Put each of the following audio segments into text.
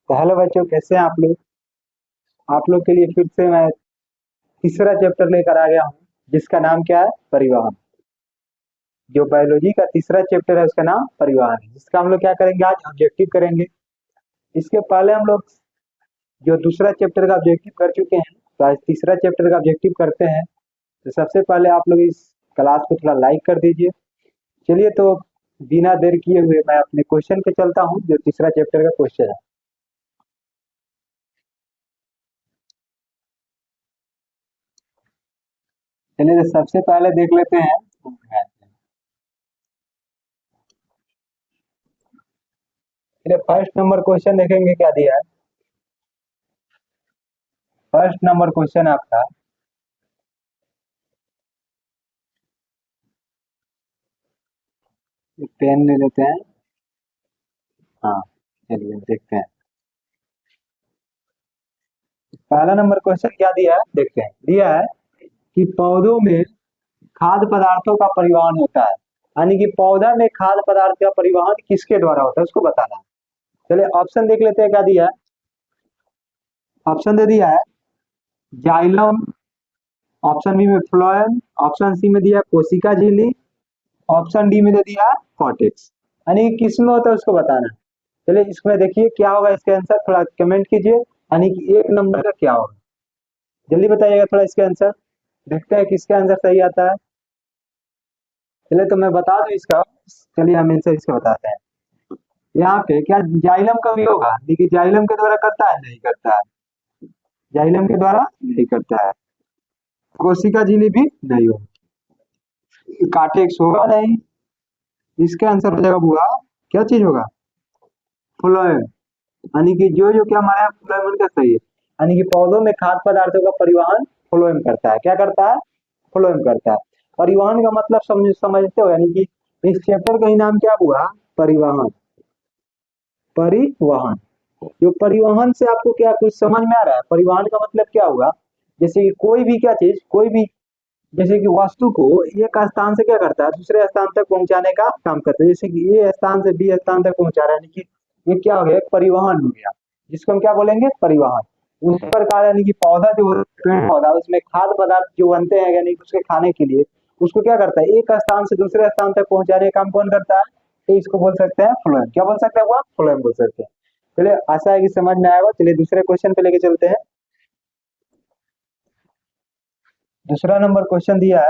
तो हेलो बच्चों, कैसे हैं आप लोग। आप लोग के लिए फिर से मैं तीसरा चैप्टर लेकर आ गया हूँ, जिसका नाम क्या है, परिवहन। जो बायोलॉजी का तीसरा चैप्टर है उसका नाम परिवहन है, जिसका हम लोग क्या करेंगे, आज ऑब्जेक्टिव करेंगे। इसके पहले हम लोग जो दूसरा चैप्टर का ऑब्जेक्टिव कर चुके हैं, तो आज तीसरा चैप्टर का ऑब्जेक्टिव करते हैं। तो सबसे पहले आप लोग इस क्लास को थोड़ा लाइक कर दीजिए। चलिए, तो बिना देर किए हुए मैं अपने क्वेश्चन पे चलता हूँ, जो तीसरा चैप्टर का क्वेश्चन है। चलिए, तो सबसे पहले देख लेते हैं। चलिए, फर्स्ट नंबर क्वेश्चन देखेंगे क्या दिया है। फर्स्ट नंबर क्वेश्चन आपका, पेन ले लेते हैं। हाँ, चलिए देखते हैं। पहला नंबर क्वेश्चन क्या दिया है, देखते हैं। दिया है कि पौधों में खाद्य पदार्थों का परिवहन होता है, यानी कि पौधा में खाद्य पदार्थ का परिवहन किसके द्वारा होता है, उसको बताना है। चलिए, ऑप्शन देख लेते हैं क्या दिया है। ऑप्शन दे दिया है जाइलम, ऑप्शन बी में फ्लोएम, ऑप्शन सी में दिया है कोशिका झिल्ली, ऑप्शन डी में दे दिया है कॉर्टेक्स। यानी कि किस में होता है उसको बताना है। चलिए, इसमें देखिए क्या होगा इसका आंसर, थोड़ा कमेंट कीजिए। यानी कि एक नंबर का क्या होगा, जल्दी बताइएगा थोड़ा इसका आंसर। देखते हैं किसका आंसर सही आता है। चलिए, तो मैं बता दूं इसका। चलिए, हम आंसर इसका बताते हैं। यहाँ पे क्या जाइलम का भी होगा, लेकिन जाइलम के द्वारा करता है, नहीं करता है। जाइलम के द्वारा नहीं करता है। कोशिका झिल्ली भी नहीं होगा। कार्टेक्स होगा नहीं। इसका आंसर हो जाएगा बुआ, क्या चीज होगा, फ्लोएम। यानी कि जो जो क्या हमारे यहाँ फ्लोएम उनका सही है। यानी कि पौधों में खाद्य पदार्थों का परिवहन फ्लोएम करता है। क्या करता है, फ्लोएम करता है। परिवहन का मतलब समझते हो, यानी कि इस चैप्टर का ही नाम क्या हुआ, परिवहन। परिवहन, जो परिवहन से आपको क्या कुछ समझ में आ रहा है। परिवहन का मतलब क्या हुआ, जैसे कि कोई भी क्या चीज, कोई भी जैसे कि वस्तु को एक स्थान से क्या करता है, दूसरे स्थान तक पहुंचाने का काम करता है। जैसे कि ए स्थान से बी स्थान तक पहुंचा रहा है, यानी कि ये क्या हो गया, एक परिवहन हो गया, जिसको हम क्या बोलेंगे, परिवहन। उस प्रकार यानी कि पौधा जो होता है, पेड़ पौधा, उसमें खाद्य पदार्थ जो बनते हैं, यानी कि उसके खाने के लिए, उसको क्या करता है, एक स्थान से दूसरे स्थान तक पहुंचाने का काम कौन करता है, तो इसको बोल सकते हैं फ्लोएम। क्या बोल सकते हैं, वो फ्लोएम बोल सकते हैं। चलिए, आशा है कि समझ में आएगा। चलिए, दूसरे क्वेश्चन पे लेके चलते हैं। दूसरा नंबर क्वेश्चन दिया है,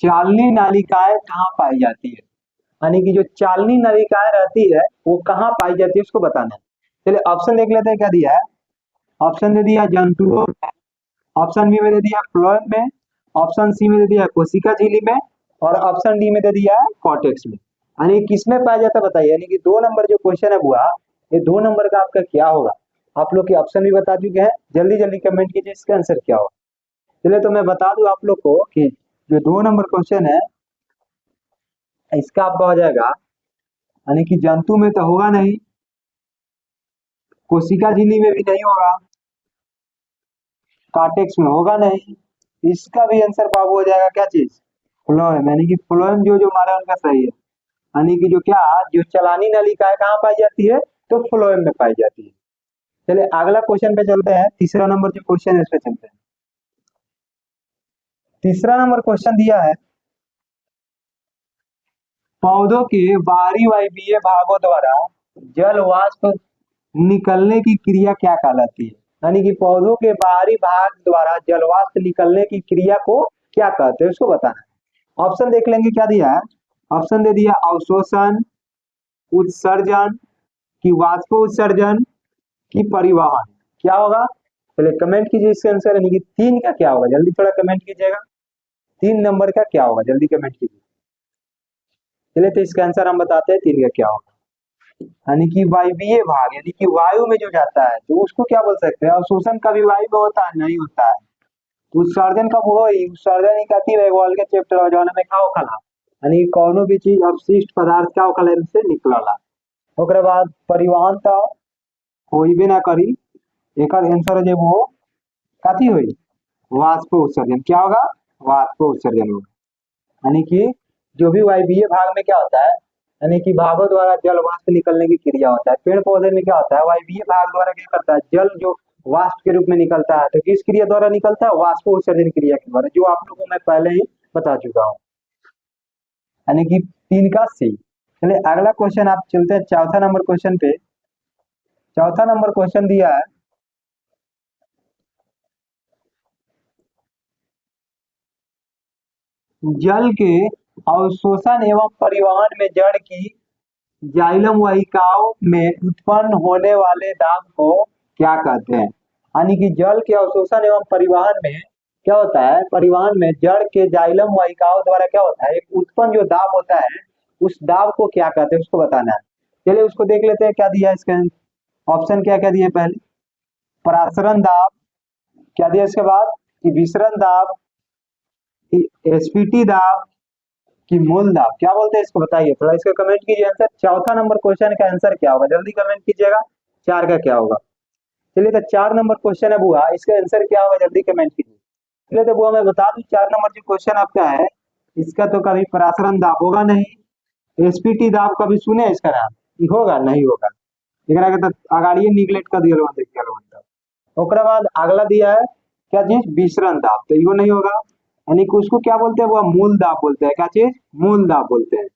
चालनी नालिकाएं कहाँ पाई जाती है। यानी कि जो चालनी नालिकाएं रहती है वो कहाँ पाई जाती है, उसको बताना है। चलिए, ऑप्शन देख लेते हैं क्या दिया है। ऑप्शन दे दिया जंतुओं में, ऑप्शन बी में दे दिया फ्लोएम में, ऑप्शन सी में दे दिया कोशिका झिल्ली में, और ऑप्शन डी में दे दिया है कॉर्टेक्स में। यानी किसमें पाया जाता है बताइए। यानी कि 2 नंबर जो क्वेश्चन है बुआ, ये 2 नंबर का आपका क्या होगा। आप लोग के ऑप्शन भी बता चुके हैं, जल्दी जल्दी कमेंट कीजिए इसका आंसर क्या होगा। चलिए, तो मैं बता दूं आप लोग को कि जो 2 नंबर क्वेश्चन है, इसका आपका हो जाएगा, यानी कि जंतु में तो होगा नहीं, कोशिका झिल्ली में भी नहीं होगा, कार्टेक्स में होगा नहीं। इसका भी आंसर बाबू हो जाएगा क्या चीज, फ्लोएम। यानी कि फ्लोएम जो जो हमारा उनका सही है। यानी कि जो क्या, जो चलानी नलिका है कहाँ पाई जाती है, तो फ्लोएम में पाई जाती है। चलिए, अगला क्वेश्चन पे चलते हैं। तीसरा नंबर जो क्वेश्चन है, इस पे चलते हैं। तीसरा नंबर क्वेश्चन दिया है, पौधों के बाहरी वायवीय भागों द्वारा जल वाष्प निकलने की क्रिया क्या कहलाती है। यानी कि पौधों के बाहरी भाग द्वारा जल वाष्प निकलने की क्रिया को क्या कहते हैं, उसको बताना है। ऑप्शन देख लेंगे क्या दिया है। ऑप्शन दे दिया अवशोषण, उत्सर्जन, की वाष्प उत्सर्जन, की परिवहन। क्या होगा, चलिए कमेंट कीजिए इसका आंसर। यानी कि 3 का क्या होगा, जल्दी थोड़ा कमेंट कीजिएगा। 3 नंबर का क्या होगा, जल्दी कमेंट कीजिए। चलिए, तो इसका आंसर हम बताते हैं 3 का क्या होगा। यानी कि वायवीय भाग, यानी कि वायु में जो जाता है, तो उसको क्या बोल सकते हैं। अवशोषण का भी वायु में होता है, नहीं होता है। उत्सर्जन कब हो, उत्सर्जन ही कहती है भूगोल के चैप्टर में, जौन में का होखला, यानी कोनो भी चीज अवशिष्ट पदार्थ का होखला से निकलला। ओकरे बाद परिवहन तो होइबे ना करी। एकर आंसर जो वो कथी हुई, वाष्प उत्सर्जन। क्या होगा, वाष्प उत्सर्जन होगा। यानी कि जो भी वायवीय भाग में क्या होता है, यानी कि भागों द्वारा जल वाष्प निकलने की क्रिया होता है। पेड़ पौधे में क्या होता है, वायवीय भाग द्वारा क्या करता है, जल जो वाष्प के रूप में निकलता है, तो किस क्रिया द्वारा निकलता है, वाष्प उत्सर्जन क्रिया के द्वारा, जो आप लोगों को मैं पहले ही बता चुका हूँ, यानी कि 3 का सी। चलिए अगला क्वेश्चन आप चलते हैं चौथा नंबर क्वेश्चन पे। चौथा नंबर क्वेश्चन दिया है, जल के अवशोषण एवं परिवहन में जड़ की जाइलम वाहिकाओं में उत्पन्न होने वाले दाब को क्या कहते हैं। यानी कि जल के अवशोषण एवं परिवहन में क्या होता है, परिवहन में जड़ के जाइलम वाहिकाओं द्वारा क्या होता है, एक उत्पन्न जो दाब होता है, उस दाब को क्या कहते हैं, उसको बताना है। चलिए उसको देख लेते हैं, क्या दिया है इसके ऑप्शन, क्या क्या दिए, पहले परासरण दाब, क्या दिया इसके बाद कि विसरण दाब, कि एसपीटी दाब, कि मूल दाब, क्या बोलते हैं इसको बताइए, थोड़ा इसका कमेंट कीजिए आंसर। चौथा नंबर क्वेश्चन का आंसर क्या होगा, जल्दी कमेंट कीजिएगा, 4 का क्या होगा। चलिए तो 4 नंबर क्वेश्चन है बुआ, इसका आंसर क्या होगा, जल्दी कमेंट कीजिए। चलिए तो बुआ मैं बता दूं, 4 नंबर जो क्वेश्चन आपका है, इसका तो कभी परासरण दाब होगा नहीं, एसपीटी दाब कभी सुने इसका नाम, ये होगा नहीं होगा, एकरा के तो अगाड़िए निगलेक्ट कर दिया लोगन, देखिए लोगन। ओकरा बाद अगला दिया है क्या चीज, विसरण दाब, तो इहो नहीं होगा, यानी कि उसको क्या बोलते हैं, वो मूल दाब बोलते हैं, क्या चीज, मूल दाब बोलते हैं।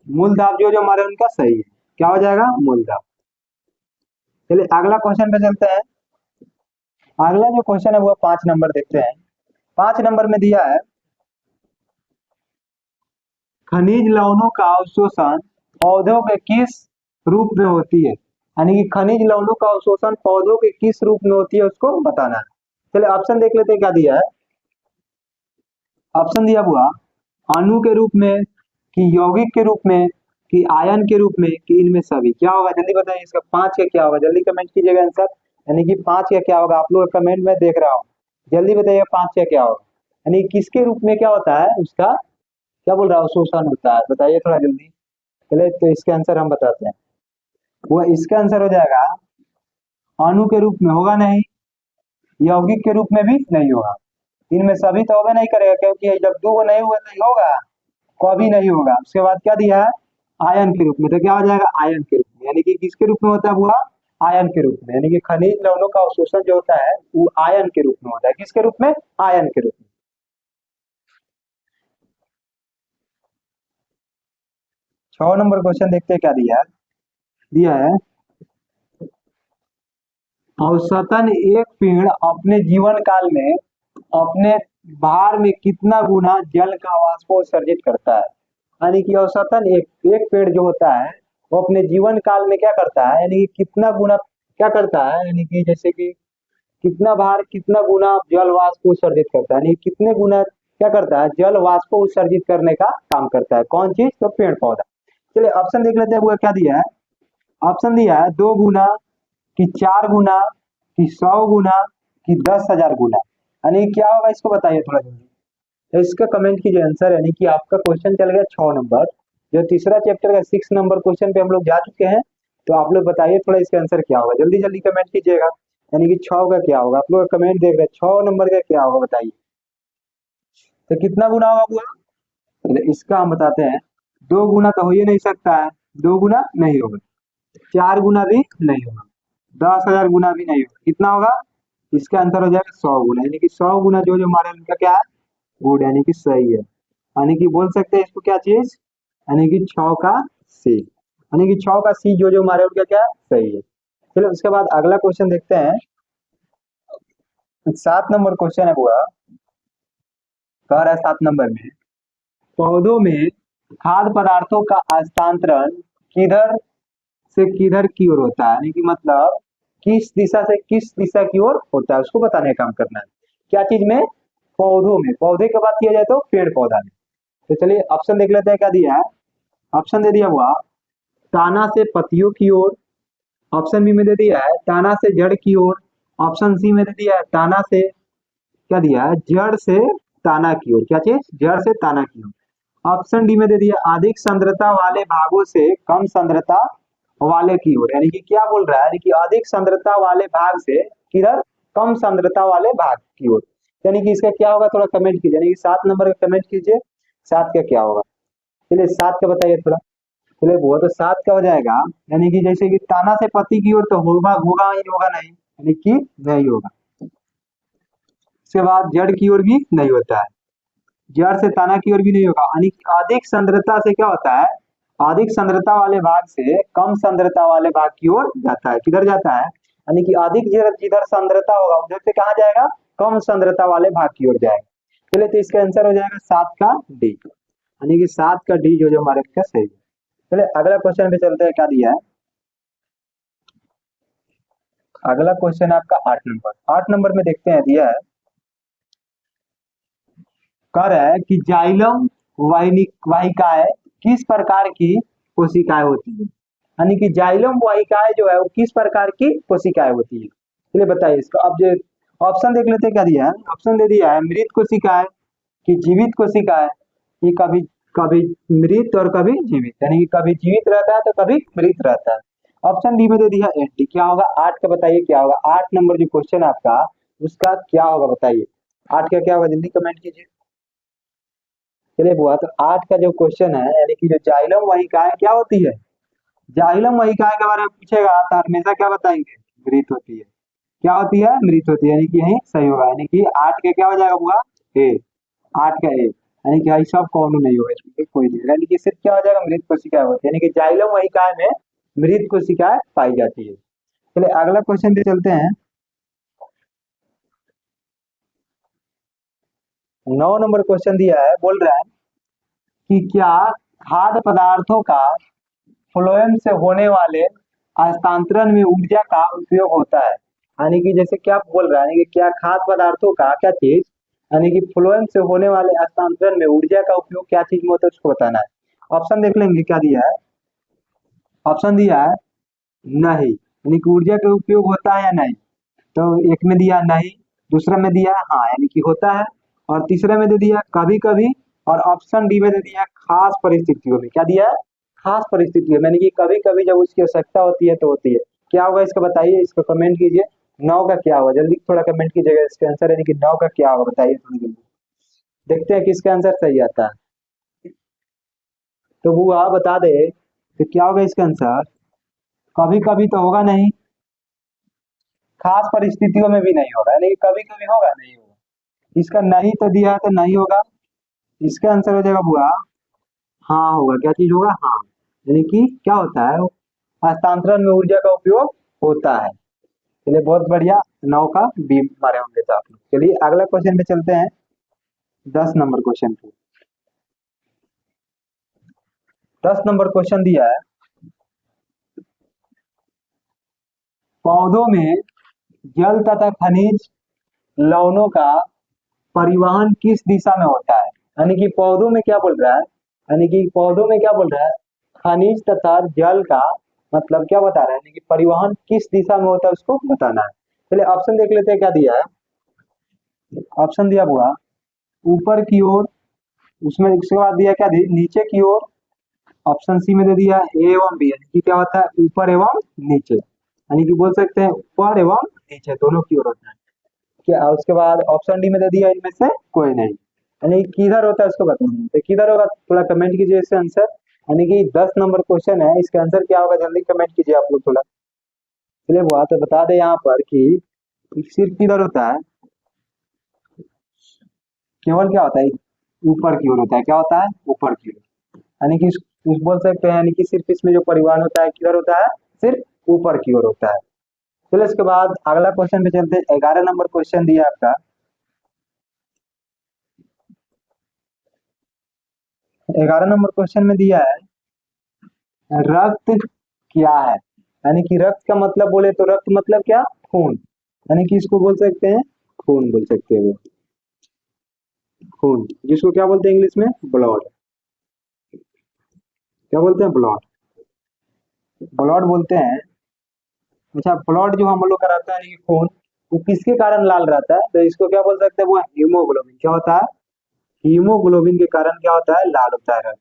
मूल दाब जो जो हमारे उनका सही है, क्या हो जाएगा, मूल दाब। चलिए अगला क्वेश्चन पे चलते हैं। अगला जो क्वेश्चन है वो 5 नंबर देखते हैं। 5 नंबर में दिया है, खनिज लवणों का अवशोषण पौधों के किस रूप में होती है, यानी कि खनिज लवणों का अवशोषण पौधों के किस रूप में होती है, उसको बताना है। चलिए ऑप्शन देख लेते हैं, क्या दिया है, ऑप्शन दिया हुआ, अणु के रूप में, कि यौगिक के रूप में, कि आयन के रूप में, कि इनमें सभी, क्या होगा जल्दी बताइए, इसका 5 का क्या होगा, जल्दी कमेंट कीजिएगा आंसर, यानी कि 5 का क्या होगा, आप लोग कमेंट में देख रहा हूँ, जल्दी बताइए 5 का क्या होगा, यानी किसके रूप में क्या होता है उसका, क्या बोल रहा है, शोषण होता है, बताइए थोड़ा जल्दी। चले तो इसका आंसर हम बताते हैं, वो इसका आंसर हो जाएगा, अणु के रूप में होगा नहीं, यौगिक के रूप में भी नहीं होगा, इनमें सभी तो होगा नहीं करेगा, क्योंकि जब दो नहीं हुआ तो ये होगा, कभी नहीं होगा। उसके बाद क्या दिया है, आयन के रूप में, तो क्या हो जाएगा, आयन के रूप में, यानी कि किसके रूप में होता है हुआ, आयन के रूप में, यानी कि खनिज लवणों का अवशोषण जो होता है वो आयन के रूप में होता है, किसके रूप में, आयन के रूप में। 6 नंबर क्वेश्चन देखते हैं, क्या दिया है, दिया है, औसतन एक पेड़ अपने जीवन काल में अपने भार में कितना गुना जल का वाष्पोत्सर्जित करता है, यानी कि औसतन एक एक पेड़ जो होता है वो अपने जीवन काल में क्या करता है, यानी कि कितना गुना क्या करता है, यानी कि जैसे कि कितना भार कितना गुना जल वाष्प उत्सर्जित करता है, यानी कितने गुना क्या करता है, जल वाष्प उत्सर्जित करने का काम करता है, कौन चीज, तो पेड़ पौधा। चलिए ऑप्शन देख लेते हैं, वो क्या दिया है, ऑप्शन दिया है 2 गुना, कि 4 गुना, कि 100 गुना, कि 10,000 गुना, यानी क्या होगा इसको बताइए थोड़ा जल्दी, तो इसका कमेंट कीजिए आंसर, यानी कि आपका क्वेश्चन चल गया 6 नंबर, जो तीसरा चैप्टर का 6 नंबर क्वेश्चन पे हम लोग जा चुके हैं, तो आप लोग बताइए थोड़ा इसका आंसर क्या होगा, जल्दी जल्दी कमेंट कीजिएगा, यानी कि 6 का क्या होगा, आप लोग कमेंट देख रहे हैं, 6 नंबर का क्या होगा बताइए, तो कितना गुना होगा पूरा, तो इसका हम बताते हैं, 2 गुना तो हो ही नहीं सकता है, 2 गुना नहीं होगा, 4 गुना भी नहीं होगा, 10,000 गुना भी नहीं होगा, कितना होगा, इसका आंसर हो जाएगा 100 गुना, यानी कि 100 गुना जो जो हमारे उनका क्या है, गुड, यानी कि सही है, यानी कि बोल सकते हैं इसको क्या चीज, यानी कि 6 का सी, यानी कि 6 का सी जो जो हमारे उनका क्या है, सही है। चलो उसके बाद अगला क्वेश्चन देखते हैं। 7 नंबर क्वेश्चन है बुआ, कह रहा है 7 नंबर में, पौधों में खाद्य पदार्थों का हस्तांतरण किधर से किधर की ओर होता है, यानी कि मतलब किस दिशा से किस दिशा की ओर होता है, उसको बताने का काम करना है, क्या चीज में, पौधों में, पौधे की बात किया जाए तो पेड़ पौधा में। तो चलिए ऑप्शन देख लेते हैं, क्या दिया है, ऑप्शन दे दिया हुआ, ताना से पत्तियों की ओर, ऑप्शन बी में दे दिया है ताना से जड़ की ओर, ऑप्शन सी में दे दिया है ताना से, क्या दिया है, जड़ से ताना की ओर, क्या चीज, जड़ से ताना की ओर, ऑप्शन डी में दे दिया अधिक सांद्रता वाले भागों से कम सांद्रता वाले की ओर, यानी कि क्या बोल रहा है, यानी कि अधिक सांद्रता वाले भाग से किधर, कम सांद्रता वाले भाग की ओर, यानी कि इसका क्या होगा थोड़ा कमेंट कीजिए, यानी कि 7 नंबर का कमेंट कीजिए, सात का क्या होगा? चलिए सात का बताइए थोड़ा। चलिए वो तो सात का हो जाएगा, यानी कि जैसे कि ताना से पति की ओर तो होगा होगा ही होगा नहीं, यानी कि नहीं होगा। उसके बाद जड़ की ओर भी नहीं होता है, जड़ से ताना की ओर भी नहीं होगा, यानी कि अधिक सांद्रता से क्या होता है, अधिक सांद्रता वाले भाग से कम सांद्रता वाले भाग की ओर जाता है। किधर जाता है? यानी कि अधिक जिधर जिधर सांद्रता होगा उधर से कहाँ जाएगा? कम सांद्रता वाले भाग की ओर जाएगा। चलिए तो इसका आंसर हो जाएगा सात का डी, यानी कि सात का डी जो जो हमारे का सही है। चलिए अगला क्वेश्चन पे चलते हैं, क्या दिया है? अगला क्वेश्चन आपका 8 नंबर, 8 नंबर में देखते हैं दिया है, कह रहा है कि जाइलम वाहिकाएं किस प्रकार की कोशिकाएं होती है, यानी कि जाइलम वाहिकाएं जो है वो किस प्रकार की कोशिकाएं होती है। चलिए बताइए इसका। अब जो ऑप्शन देख लेते हैं, क्या दिया है? ऑप्शन दे दिया है मृत कोशिकाएं कि जीवित कोशिकाएं, कि कभी कभी मृत और कभी जीवित, यानी कि कभी जीवित रहता है तो कभी मृत रहता है। ऑप्शन डी में दे दिया एंटी। क्या होगा आठ का? बताइए क्या होगा 8 नंबर जो क्वेश्चन आपका, उसका क्या होगा बताइए। आठ का क्या होगा जल्दी कमेंट कीजिए। चलिए बुआ, तो आठ का जो क्वेश्चन है, यानी कि जो जाइलम वाहिकाएं क्या होती है, जाइलम वाहिकाएं के बारे में पूछेगा तो हमेशा क्या बताएंगे? मृत होती है। क्या होती है? मृत होती है, यानी कि यही सही होगा, यानी कि आठ का क्या हो जाएगा बुआ? ए। आठ का ए, यानी कि भाई सब कौन नहीं होगा इसमें कोई नहीं, यानी कि सिर्फ क्या हो जाएगा? मृत कोशिकाएं होती है, यानी कि जाइलम वाहिकाएं में मृत कोशिकाएं पाई जाती है। चलिए अगला क्वेश्चन पे चलते हैं। 9 नंबर क्वेश्चन दिया है, बोल रहा है कि क्या खाद्य पदार्थों का फ्लोएम से होने वाले हस्तांतरण में ऊर्जा का उपयोग होता है, यानी कि जैसे क्या बोल रहा है, यानी कि क्या खाद्य पदार्थों का क्या चीज, यानी कि फ्लोएम से होने वाले हस्तांतरण में ऊर्जा का उपयोग क्या चीज में होता है उसको बताना है। ऑप्शन देख लेंगे क्या दिया है। ऑप्शन दिया है नहीं, यानी कि ऊर्जा का उपयोग होता है या नहीं, तो एक में दिया नहीं, दूसरा में दिया हाँ यानी कि होता है, और तीसरे में दे दिया कभी कभी, और ऑप्शन डी में दे दिया खास परिस्थितियों में। क्या दिया है? खास परिस्थितियों में, यानी कि कभी कभी जब उसकी आवश्यकता होती है तो होती है। क्या होगा इसका बताइए, इसको कमेंट कीजिए। 9 का क्या होगा जल्दी थोड़ा कमेंट कीजिएगा इसका आंसर, यानी कि 9 का क्या होगा बताइए थोड़ी जल्दी, देखते हैं किसका आंसर सही आता है। तो वो आप बता दे तो क्या होगा इसका आंसर। कभी कभी तो होगा नहीं, खास परिस्थितियों में भी नहीं होगा, यानी कि कभी कभी होगा नहीं होगा। इसका नहीं तो दिया है तो नहीं होगा, इसका आंसर हो जाएगा बुआ हाँ होगा। क्या चीज होगा? हाँ, यानी कि क्या होता है, हस्तांतरण में ऊर्जा का उपयोग होता है। चलिए बहुत बढ़िया, 9 का बी मारे होंगे तो आप लोग। चलिए अगला क्वेश्चन पे चलते हैं, 10 नंबर क्वेश्चन पे। 10 नंबर क्वेश्चन दिया है, पौधों में जल तथा खनिज लवणों का परिवहन किस दिशा में होता है, यानी कि पौधों में क्या बोल रहा है, यानी कि पौधों में क्या बोल रहा है, खनिज तथा जल का मतलब क्या बता रहा है, यानी कि परिवहन किस दिशा में होता है उसको बताना है। चलिए ऑप्शन देख लेते हैं क्या दिया है। ऑप्शन दिया हुआ ऊपर की ओर, उसमें उसके बाद दिया क्या नीचे की ओर। ऑप्शन सी में दे दिया ए एवं बी, यानी कि क्या होता है ऊपर एवं नीचे, यानी कि बोल सकते हैं ऊपर एवं नीचे दोनों की ओर होता है। क्या उसके बाद ऑप्शन डी में दे दिया इनमें से कोई नहीं, यानी किधर होता है उसको बताना है, तो किधर होगा थोड़ा कमेंट कीजिए इसका आंसर। यानी कि 10 नंबर क्वेश्चन है, इसका आंसर क्या होगा जल्दी कमेंट कीजिए आप लोग थोड़ा। चलिए वो तो बता दे यहाँ पर कि सिर्फ किधर होता है, केवल क्या होता है ऊपर की ओर होता है। क्या होता है? ऊपर की ओर, यानी कि बोल सकते हैं, यानी कि सिर्फ इसमें जो परिवहन होता है किधर होता है, सिर्फ ऊपर की ओर होता है। चलिए इसके बाद अगला क्वेश्चन पे चलते हैं। 11 नंबर क्वेश्चन दिया आपका, 11 नंबर क्वेश्चन में दिया है रक्त क्या है, यानी कि रक्त का मतलब बोले तो रक्त मतलब क्या? खून, यानी कि इसको बोल सकते हैं खून बोल सकते हैं वो, खून जिसको क्या बोलते हैं इंग्लिश में? ब्लड। क्या बोलते हैं? ब्लड, ब्लड बोलते हैं। अच्छा ब्लड जो हम लोग का रहता है यानी कि खून, वो किसके कारण लाल रहता है, तो इसको क्या बोल सकते हैं वो हीमोग्लोबिन। क्या होता है? हीमोग्लोबिन के कारण क्या होता है? लाल होता है रक्त।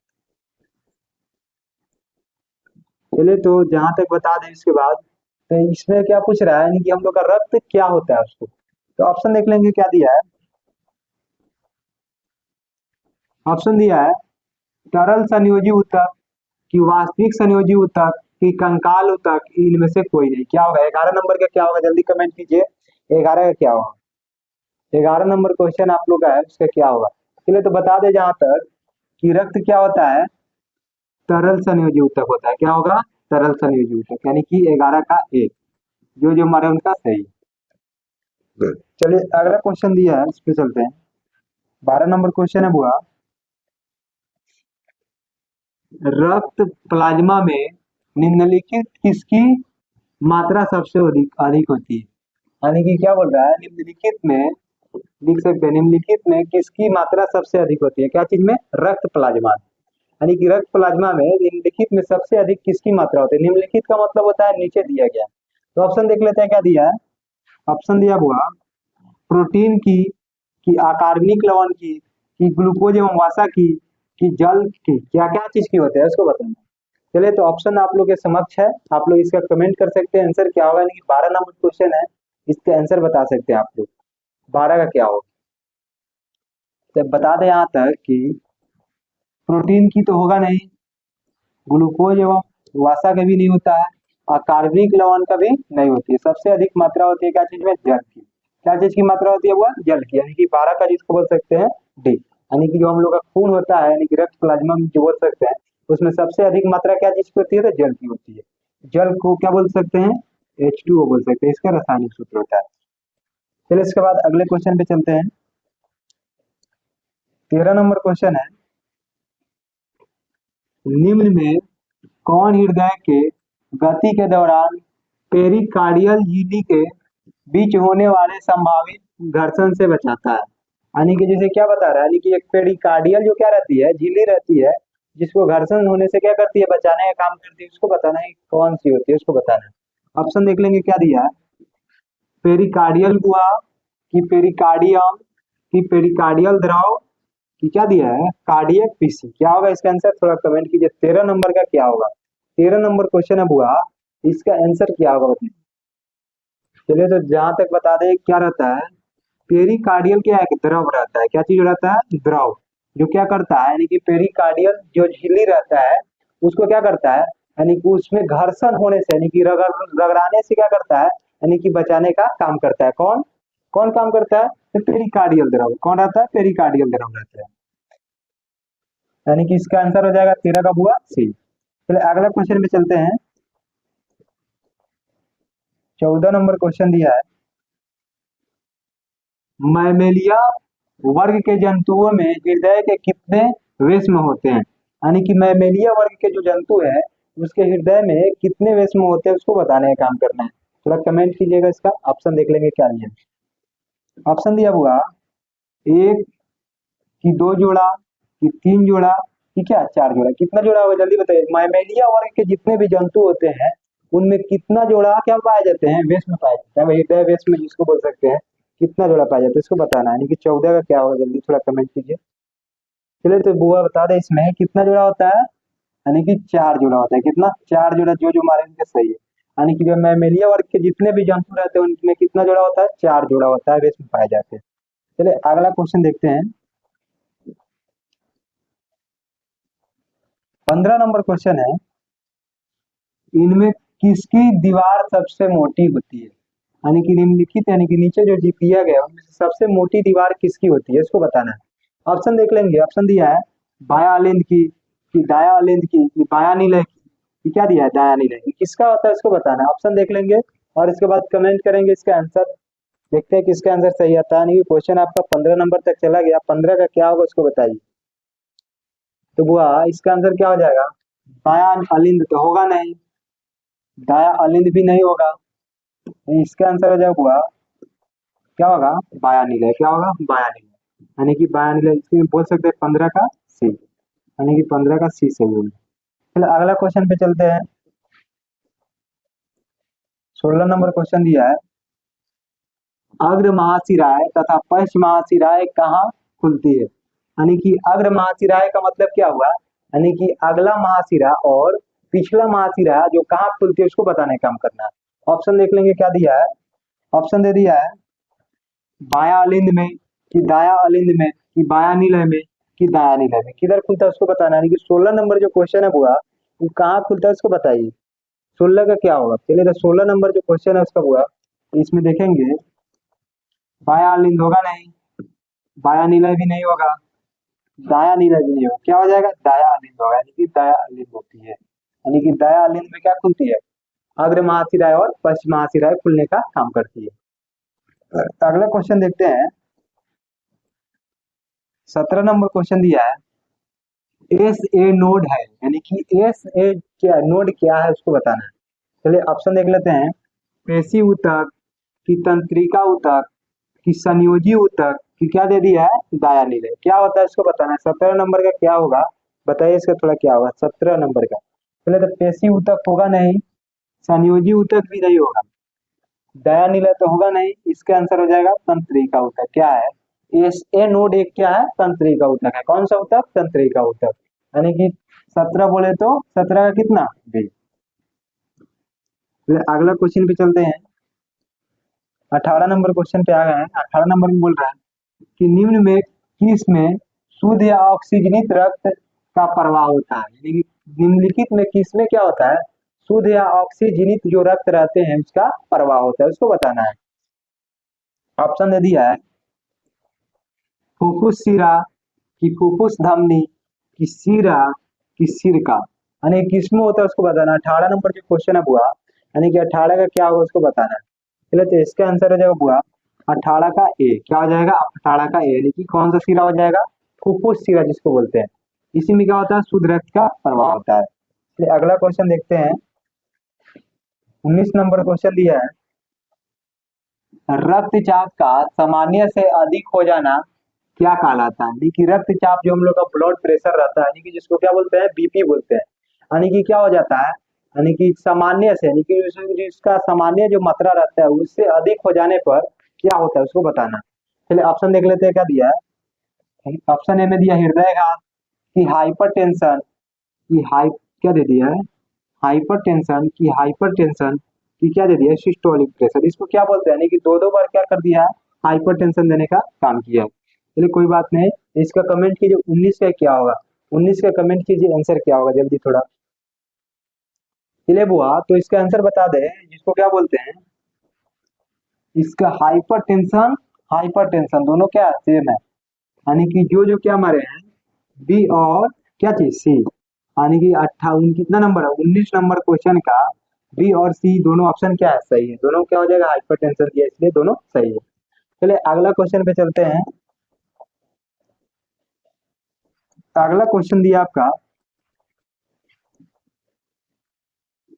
चलिए तो जहां तक बता दें इसके बाद, तो इसमें क्या पूछ रहा है, यानी कि हम लोग का रक्त क्या होता है उसको, तो ऑप्शन देख लेंगे क्या दिया है। ऑप्शन दिया है तरल संयोजी ऊतक, कि वास्तविक संयोजी ऊतक, कि कंकाल ऊतक, इनमें से कोई नहीं। क्या होगा 11 नंबर का, क्या होगा जल्दी कमेंट कीजिए। 11 का क्या होगा? 11 नंबर क्वेश्चन आप लोग का है, उसका क्या होगा? चलिए तो बता दे जहां तक कि रक्त क्या होता है, तरल संयोजी ऊतक होता है। क्या होगा? तरल संयोजी ऊतक, यानी कि 11 का 1, जो जो हमारे उनका सही। चलिए अगला क्वेश्चन दिया है, उस पे चलते हैं। 12 नंबर क्वेश्चन है बुआ, रक्त प्लाज्मा में निम्नलिखित किसकी मात्रा सबसे अधिक अधिक होती है? यानी कि क्या बोल रहा है, निम्नलिखित में लिख सकते हैं, निम्नलिखित में किसकी मात्रा सबसे अधिक होती है? क्या चीज में? रक्त प्लाज्मा। यानी कि रक्त प्लाज्मा में निम्नलिखित में सबसे अधिक किसकी मात्रा होती है? निम्नलिखित का मतलब होता है नीचे दिया गया। तो ऑप्शन देख लेते हैं, क्या दिया है? ऑप्शन दिया हुआ प्रोटीन की अकार्बनिक लवण की ग्लूकोज एवं वसा की जल की, क्या क्या चीज की होते हैं उसको बताना। चलिए तो ऑप्शन आप लोग के समक्ष है, आप लोग इसका कमेंट कर सकते हैं, आंसर क्या होगा। यानी कि 12 नंबर क्वेश्चन है, इसका आंसर बता सकते हैं आप लोग। 12 का क्या होगा? तो बता दें यहाँ तक कि प्रोटीन की तो होगा नहीं, ग्लूकोज एवं वसा का भी नहीं होता है, और कार्बनिक लवण का भी नहीं होती है। सबसे अधिक मात्रा होती है क्या चीज में? जल की। क्या चीज की मात्रा होती है वो? जल की। यानी कि 12 का जिसको बोल सकते हैं डी। यानी कि जो हम लोग का खून होता है, यानी कि रक्त प्लाज्मा में जो बोल सकते हैं, उसमें सबसे अधिक मात्रा क्या चीज की होती है? तो जल की होती है। जल को क्या बोल सकते हैं? H2O बोल सकते हैं, इसका रासायनिक सूत्र होता है। चलिए इसके बाद अगले क्वेश्चन पे चलते हैं। 13 नंबर क्वेश्चन है, निम्न में कौन हृदय के गति के दौरान पेरिकार्डियल झिल्ली के बीच होने वाले संभावित घर्षण से बचाता है? यानी कि जैसे क्या बता रहा है, यानी कि एक पेरिकार्डियल जो क्या रहती है, झिल्ली रहती है, जिसको घर्षण होने से क्या करती है? बचाने का काम करती है। उसको बताना है कौन सी होती है, उसको बताना है। ऑप्शन देख लेंगे, क्या दिया है? पेरिकार्डियल गुहा, कि पेरिकार्डियम, कि पेरिकार्डियल द्रव, कि क्या दिया है? Cardiac PC. क्या होगा इसका आंसर? थोड़ा कमेंट कीजिए। 13 नंबर का क्या होगा? 13 नंबर क्वेश्चन है बुआ, इसका आंसर क्या होगा बताइए। चलिए तो जहां तक बता दें, क्या रहता है, पेरिकार्डियल क्या है? द्रव रहता है। क्या चीज रहता है? द्रव। जो क्या करता है, यानी कि पेरिकार्डियल जो झिल्ली रहता है, उसको क्या करता है, यानी कि उसमें घर्षण होने से, यानी कि रगड़ाने से क्या करता है, यानी कि बचाने का काम करता है। कौन कौन काम करता है? तो पेरिकार्डियल द्रव। कौन रहता है? पेरिकार्डियल द्रव रहता है। यानी कि इसका आंसर हो जाएगा 13 का बुआ सी। चलिए अगला क्वेश्चन पे चलते हैं। 14 नंबर क्वेश्चन दिया है, मैमेलिया वर्ग के जंतुओं में हृदय के कितने वेश्म होते हैं? यानी कि मैमेलिया वर्ग के जो जंतु है, उसके हृदय में कितने वेश्म होते हैं, उसको बताने का काम करना है। थोड़ा कमेंट कीजिएगा इसका। ऑप्शन देख लेंगे, क्या दिया ऑप्शन दिया हुआ, एक, कि दो जोड़ा, कि तीन जोड़ा, कि क्या चार जोड़ा। कितना जोड़ा होगा जल्दी बताइए। मैमेलिया वर्ग के जितने भी जंतु होते हैं, उनमें कितना जोड़ा क्या पाए जाते हैं? वेश्म पाए जाते हैं, हृदय वेश्म जिसको बोल सकते हैं। कितना जोड़ा पाया जाता है, इसको बताना है। यानी कि 14 का क्या होगा, जल्दी थोड़ा कमेंट कीजिए। चलिए तो बुआ बता दे, इसमें कितना जोड़ा होता है? यानी कि चार जोड़ा होता है। कितना? चार जोड़ा, जो जो हमारे इनके सही है। यानी कि जो मैमेलिया वर्ग के जितने भी जंतु रहते हैं, उनमें कितना जोड़ा होता है? चार जोड़ा होता है, वेश्म पाए जाते हैं। चलिए अगला क्वेश्चन देखते हैं। 15 नंबर क्वेश्चन है, इनमें किसकी दीवार सबसे मोटी होती है? यानी कि निम्नलिखित, यानी कि नीचे जो दिया गया है, उनमें से सबसे मोटी दीवार किसकी होती है, इसको बताना है। ऑप्शन देख लेंगे। ऑप्शन दिया है बाया अलिंद की, कि दाया अलिंद की बाया निलय की, कि क्या दिया है? दाया निलय की। किसका होता है, इसको बताना है। ऑप्शन देख लेंगे और इसके बाद कमेंट करेंगे इसका आंसर। देखते हैं किसका आंसर सही आता है। नहीं, क्वेश्चन आपका 15 नंबर तक चला गया, 15 का क्या होगा उसको बताइए। तो बुआ इसका आंसर क्या हो जाएगा? बाया अलिंद तो होगा नहीं, दाया अलिंद भी नहीं होगा, तो इसका आंसर हो जाएगा बुआ, क्या होगा? बाया नीला। क्या होगा? बाया नीला। यानी कि बाया नीला, इसमें बोल सकते हैं 15 का सी। यानी कि 15 का सी सही होगा। चलो अगला क्वेश्चन पे चलते हैं। 16 नंबर क्वेश्चन दिया है, अग्र महाशिराएं तथा पश्च महाशिराएं कहाँ खुलती है? यानी कि अग्र महाशिराएं का मतलब क्या हुआ, यानी कि अगला महाशिरा और पिछला महाशिरा जो कहाँ खुलती है, उसको बताने का काम करना है। ऑप्शन देख लेंगे, क्या दिया है? ऑप्शन दे दिया है बाया अलिंद में, कि दाया अलिंद में, कि बाया निलय में, कि डायनील में किधर खुलता है उसको बताना है। यानी कि 16 नंबर जो क्वेश्चन है बुआ वो कहाँ खुलता है उसको बताइए। 16 का क्या होगा, चलिए तो 16 नंबर जो क्वेश्चन है उसका बुआ इसमें देखेंगे बाया अलिंद होगा नहीं, बाया नीला भी नहीं होगा, दाया नीला भी नहीं होगा, क्या हो जाएगा दाया अलिंद होगा। यानी कि दाया अलिंद होती है, यानी कि दाया अलिंद में क्या खुलती है अग्र महाशिराएं और पश्चिम महाशिराएं खुलने का काम करती है। तो अगला क्वेश्चन देखते हैं, 17 नंबर क्वेश्चन दिया है एस ए नोड है, यानी कि एस ए क्या नोड क्या है उसको बताना है। चलिए ऑप्शन देख लेते हैं, पेशी ऊतक की तंत्रिका ऊतक की संयोजी ऊतक की क्या दे दिया है दाया नीले, क्या होता है इसको बताना है। 17 नंबर का क्या होगा बताइए, इसका थोड़ा क्या होगा 17 नंबर का। पहले तो पेशी ऊतक होगा नहीं, संयोजी ऊतक भी नहीं होगा, दया नीला तो होगा नहीं, इसका आंसर हो जाएगा तंत्रिका ऊतक। क्या है एस ए नोड एक क्या है तंत्रिका ऊतक है, कौन सा ऊतक तंत्रिका ऊतक। यानी कि 17 बोले तो 17 का कितना बी। अगला क्वेश्चन पे चलते हैं, 18 नंबर क्वेश्चन पे आ गए हैं। 18 नंबर में बोल रहा है कि निम्न में किस में शुद्ध या ऑक्सीजनित रक्त का प्रवाह होता है, यानी कि निम्नलिखित में किस में क्या होता है शुद्ध या ऑक्सीजनित जो रक्त रहते हैं उसका प्रवाह होता है उसको बताना है। ऑप्शन दे दिया है फुफ्फुस शिरा की फुफ्फुस धमनी की शिरा की सिरका, यानी किसमें होता है उसको बताना है। 18 नंबर जो क्वेश्चन है बुआ यानी कि 18 का क्या होगा उसको बताना है। चलिए तो इसका आंसर हो जाएगा बुआ 18 का ए, क्या हो जाएगा 18 का ए, यानी कि कौन सा शिरा हो जाएगा फुफ्फुस शिरा जिसको बोलते हैं, इसी में क्या होता है शुद्ध रक्त का प्रवाह होता है। चलिए अगला क्वेश्चन देखते हैं, 19 नंबर क्वेश्चन दिया है रक्तचाप का सामान्य से अधिक हो जाना क्या कहलाता है। यानी कि रक्तचाप जो हम लोग का ब्लड प्रेशर रहता है, यानी कि जिसको क्या बोलते हैं बीपी बोलते हैं, यानी कि क्या हो जाता है यानी कि सामान्य से, यानी कि जिसका सामान्य जो मात्रा रहता है उससे अधिक हो जाने पर क्या होता है उसको बताना। चलिए ऑप्शन देख लेते हैं क्या दिया है। ऑप्शन ए में दिया हृदयघात की हाइपरटेंशन की हाई क्या दे दिया है हाइपरटेंशन की क्या दे दिया है सिस्टोलिक प्रेशर, इसको क्या बोलते हैं यानी कि दो दो बार क्या कर दिया है हाइपरटेंशन देने का काम किया है। चलिए कोई बात नहीं, इसका कमेंट कीजिए 19 का क्या होगा, 19 का कमेंट कीजिए आंसर क्या होगा जल्दी थोड़ा। चलिए बुआ तो इसका आंसर बता दे जिसको क्या बोलते हैं इसका हाइपरटेंशन दोनों क्या सेम है, यानी कि जो जो क्या हमारे हैं बी और क्या चीज सी, यानी कि 58 कितना नंबर है 19 नंबर क्वेश्चन का बी और सी दोनों ऑप्शन क्या है सही है, दोनों क्या हो जाएगा हाइपरटेंशन दिया इसलिए दोनों सही है। चलिए अगला क्वेश्चन पे चलते हैं, अगला क्वेश्चन दिया आपका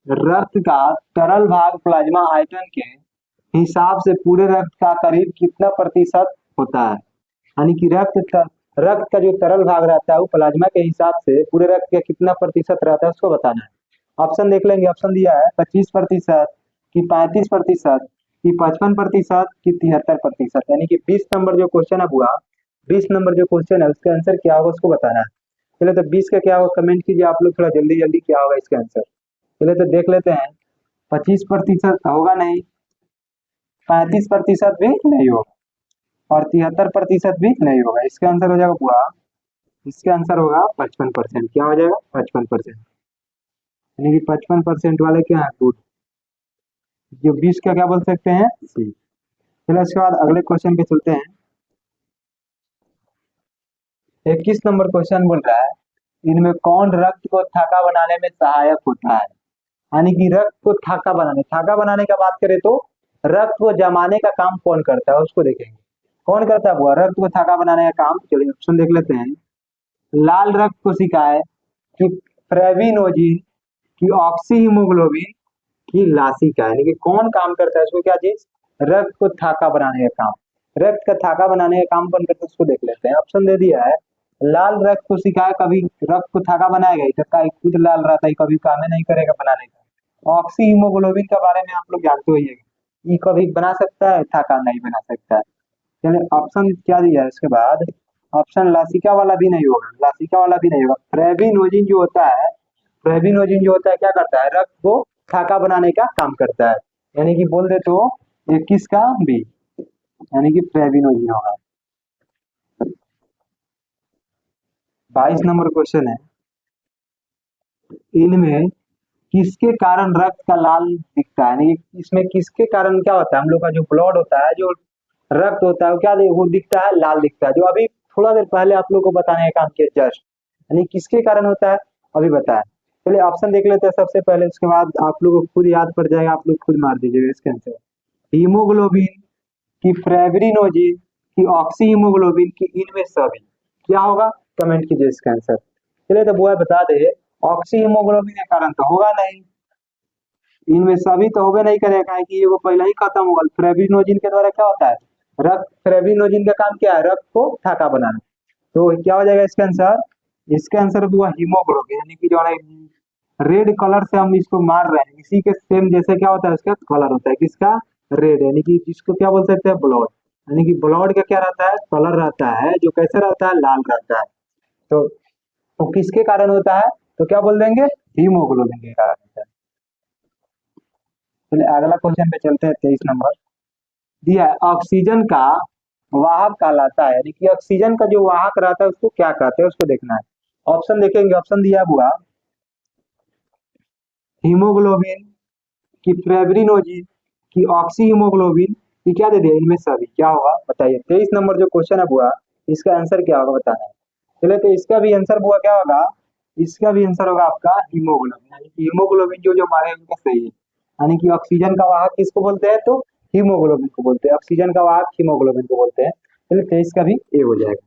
रक्त का तरल भाग प्लाज्मा आयतन के हिसाब से पूरे रक्त का करीब कितना प्रतिशत होता है, यानी कि रक्त का जो तरल भाग रहता है वो प्लाज्मा के हिसाब से पूरे रक्त का कितना प्रतिशत रहता है उसको बताना है। ऑप्शन देख लेंगे, ऑप्शन दिया है 25% कि 35% कि 55% कि 73%, यानी कि 20 नंबर जो क्वेश्चन है बुआ 20 नंबर जो क्वेश्चन है उसका आंसर क्या होगा उसको बताना है। चलिए तो 20 का क्या होगा कमेंट कीजिए आप लोग थोड़ा जल्दी जल्दी क्या होगा इसका आंसर। चलिए तो देख लेते हैं 25% होगा नहीं, 35% भी नहीं होगा और 73% भी नहीं होगा, इसका आंसर हो जाएगा बुआ इसका आंसर होगा 55%, क्या हो जाएगा 55%, यानी कि 55% वाले क्या है गुड, जो 20 का क्या बोल सकते हैं सी। चलो इसके बाद अगले क्वेश्चन पे चलते हैं, 21 नंबर क्वेश्चन बोल रहा है इनमें कौन रक्त को थाका बनाने में सहायक होता है, यानी कि रक्त को थाका बनाने का बात करें तो रक्त को जमाने का काम कौन करता है उसको देखेंगे, कौन करता है वो रक्त को थाका बनाने का काम। चलिए ऑप्शन देख लेते हैं, लाल रक्त कोशिकाएं की प्रेविनोजिन की ऑक्सी हीमोग्लोबिन की लासिका, यानी कि कौन काम करता है उसको क्या चीज रक्त को थाका बनाने का काम, रक्त का थाका बनाने का काम कौन करता है उसको देख लेते हैं। ऑप्शन दे दिया है लाल रक्त कोशिकाएं कभी रक्त को थाका बनाएगा ही तो खुद लाल रहता है कभी काम ही नहीं करेगा बनाने का। ऑक्सी हीमोग्लोबिन के बारे में आप लोग जानते हो ये कभी बना सकता है थाका नहीं बना सकता है। चलिए ऑप्शन क्या दिया है इसके बाद, ऑप्शन लासिका वाला भी नहीं होगा, लासिका वाला भी नहीं होगा, प्रेविनोजिन जो होता है प्रेविनोजिन जो होता है क्या करता है रक्त को थाका बनाने का काम करता है, यानी कि बोल दे तो 21 का बी, यानी कि प्रेविनोजिन होगा। 22 नंबर क्वेश्चन है, इनमें किसके कारण रक्त का लाल दिखता है, यानी इसमें किसके कारण क्या होता है, हम लोग का जो ब्लड होता है, जो रक्त होता है वो क्या वो दिखता है, लाल दिखता है, जो अभी थोड़ा देर पहले आप लोग को बताने का काम किया जस्ट, यानी किसके कारण होता है अभी बताया। चलिए ऑप्शन देख लेते हैं सबसे पहले, उसके बाद आप लोग को खुद याद पड़ जाएगा, आप लोग खुद मार दीजिएगा इसके आंसर। हीमोग्लोबिन की फ्रेबरिनोजिन की ऑक्सी हीमोग्लोबिन की, इनमें सभी क्या होगा, कमेंट कीजिए इसका आंसर। चलिए तो बुआ बता दे, ऑक्सी हीमोग्लोबिन के कारण तो होगा नहीं, इनमें सभी तो होबे नहीं करेगा कि ये वो पहले ही खत्म होगा। फ्रेबिनोजिन के द्वारा क्या होता है, रक्त, फ्रेबिनोजिन का काम क्या है, रक्त को ठाका बनाना, तो क्या हो जाएगा इसका आंसर, इसका आंसर हुआ हीमोग्लोबिन, यानी कि जो है रेड कलर से हम इसको मार रहे हैं, इसी के सेम जैसे क्या होता है उसका कलर होता है, किसका, रेड, यानी कि जिसको क्या बोल सकते हैं, ब्लड, यानी कि ब्लड का क्या रहता है, कलर रहता है, जो कैसे रहता है, लाल रहता है। तो किसके कारण होता है, तो क्या बोल देंगे, हीमोग्लोबिन के कारण होता है। चलिए अगला क्वेश्चन पे चलते हैं, 23 नंबर दिया है, ऑक्सीजन का वाहक कहलाता है, यानी कि ऑक्सीजन का जो वाहक रहता है उसको क्या कहते हैं, उसको देखना है। ऑप्शन देखेंगे, ऑप्शन दिया हुआ हीमोग्लोबिन की फ्रेबरिनोजिन की ऑक्सी हीमोग्लोबिन की, क्या दे दिया, इनमें सभी, क्या होगा बताइए। 23 नंबर जो क्वेश्चन है बुआ, इसका आंसर क्या होगा बताना है। चलिए तो इसका भी आंसर बुआ क्या होगा, इसका भी आंसर होगा आपका हीमोग्लोबिन, यानी कि हीमोग्लोबिन जो जो हमारे इनका सही है, यानी कि ऑक्सीजन का वाहक किसको बोलते हैं, तो हीमोग्लोबिन को बोलते हैं, ऑक्सीजन का वाहक हीमोग्लोबिन को बोलते हैं। चलिए 23 का भी ए हो जाएगा।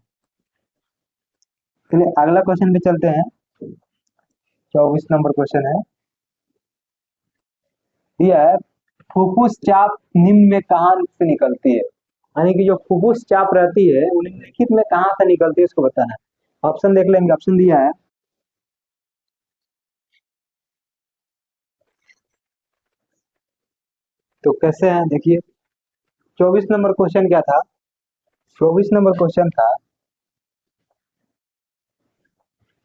चलिए अगला क्वेश्चन पे चलते हैं, 24 नंबर क्वेश्चन है, दिया है फुफ्फुस चाप निम्न में कहाँ से निकलती है, यानी कि जो फुफ्फुस चाप रहती है वो निम्नलिखित में कहाँ से निकलती है, इसको बताना है। ऑप्शन देख लेंगे, ऑप्शन दिया है, तो कैसे हैं देखिए। 24 नंबर क्वेश्चन क्या था, 24 नंबर क्वेश्चन था